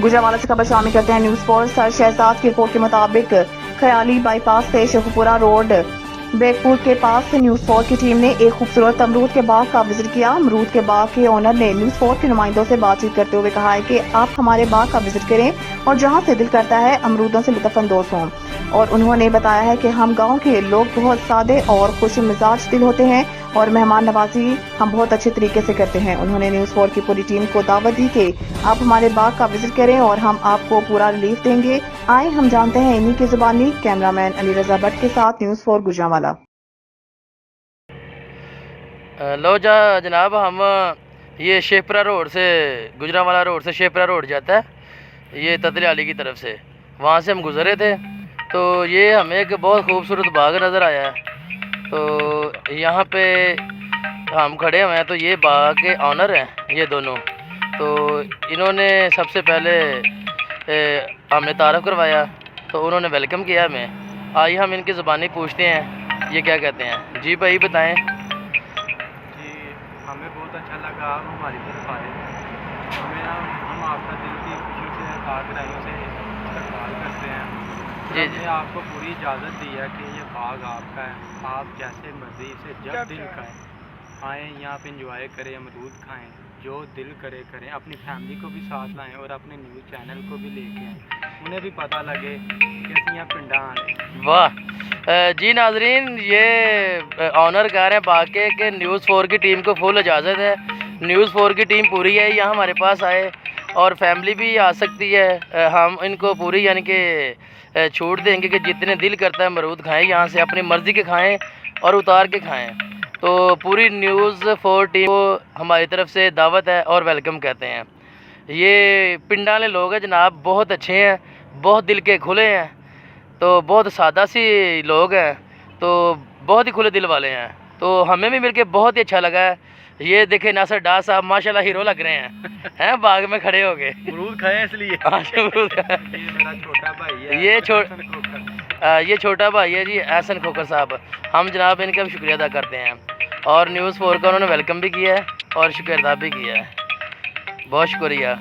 गुजरांवाला से खबर शामिल करते हैं न्यूज़ फॉर। सर शहजाद की रिपोर्ट के मुताबिक खयाली बाईपास से शेखुपुरा रोड बेगपुर के पास से न्यूज़ फॉर की टीम ने एक खूबसूरत अमरूद के बाग का विजिट किया। अमरूद के बाग के ओनर ने न्यूज़ फॉर के नुमाइंदों से बातचीत करते हुए कहा है कि आप हमारे बाग का विजिट करें और जहां से दिल करता है अमरूदों से लुत्फ़अंदोज़ हों। और उन्होंने बताया है कि हम गाँव के लोग बहुत सादे और खुश मिजाज दिल होते हैं और मेहमान नवाजी हम बहुत अच्छे तरीके से करते हैं। उन्होंने न्यूज़ फॉर की पूरी टीम को दावत दी कि आप हमारे बाग का विजिट करें और हम आपको पूरा रिलीफ देंगे। आए हम जानते हैं इन्हीं की जुबानी। कैमरामैन अली रजा भट्ट के साथ न्यूज़ फॉर गुजरांवाला। लो जनाब, हम ये शेखपुरा रोड से गुजरांवाला रोड से शेखपुरा रोड जाता है ये ततलियाली की तरफ से, वहाँ से हम गुज़रे थे तो ये हमें एक बहुत खूबसूरत बाग नज़र आया है। तो यहाँ पे हम खड़े हुए हैं तो ये बाग के ऑनर हैं ये दोनों। तो इन्होंने सबसे पहले हमें तारफ़ करवाया तो उन्होंने वेलकम किया हमें। आइए हम इनकी ज़ुबानी पूछते हैं ये क्या कहते हैं। जी भाई बताएं। जी हमें बहुत अच्छा लगा आप हमारी तरफ आए। हम आपका दिल की खुशी से कागराइयों से इस्तकबाल करते हैं। जी हमने आपको पूरी इजाज़त दी है कि ये बाग आपका है। आप जैसे मर्ज़ी से जब दिल करें आएँ, यहाँ पे इंजॉय करें, अमरूद खाएं, जो दिल करे करें, अपनी फैमिली को भी साथ लाएं और अपने न्यूज़ चैनल को भी लेके आएँ, उन्हें भी पता लगे कि असीं पिंडां वाले। वाह जी नाजरीन, ये ऑनर कह रहे हैं बाग के कि न्यूज़ फॉर की टीम को फुल इजाज़त है। न्यूज़ फॉर की टीम पूरी है, यहाँ हमारे पास आए और फैमिली भी आ सकती है। हम इनको पूरी यानी कि छूट देंगे कि जितने दिल करता है अमरूद खाएं, यहाँ से अपनी मर्ज़ी के खाएं और उतार के खाएं। तो पूरी न्यूज़ फॉर टीम को हमारी तरफ से दावत है और वेलकम कहते हैं। ये पिंडा वाले लोग हैं जनाब, बहुत अच्छे हैं, बहुत दिल के खुले हैं, तो बहुत सादा सी लोग हैं, तो बहुत ही खुले दिल वाले हैं। तो हमें भी मिलके बहुत ही अच्छा लगा है। ये देखे नासर डा साहब माशाल्लाह हीरो लग रहे हैं हैं बाग में खड़े हो गए। अमरूद खाएं इसलिए। अमरूद ये मेरा छोटा भाई है, ये छोटा भाई है जी एहसन खोकर साहब। हम जनाब इनका भी शुक्रिया अदा करते हैं और न्यूज़ 4 का उन्होंने वेलकम भी किया है और शुक्रिया अदा भी किया है। बहुत शुक्रिया।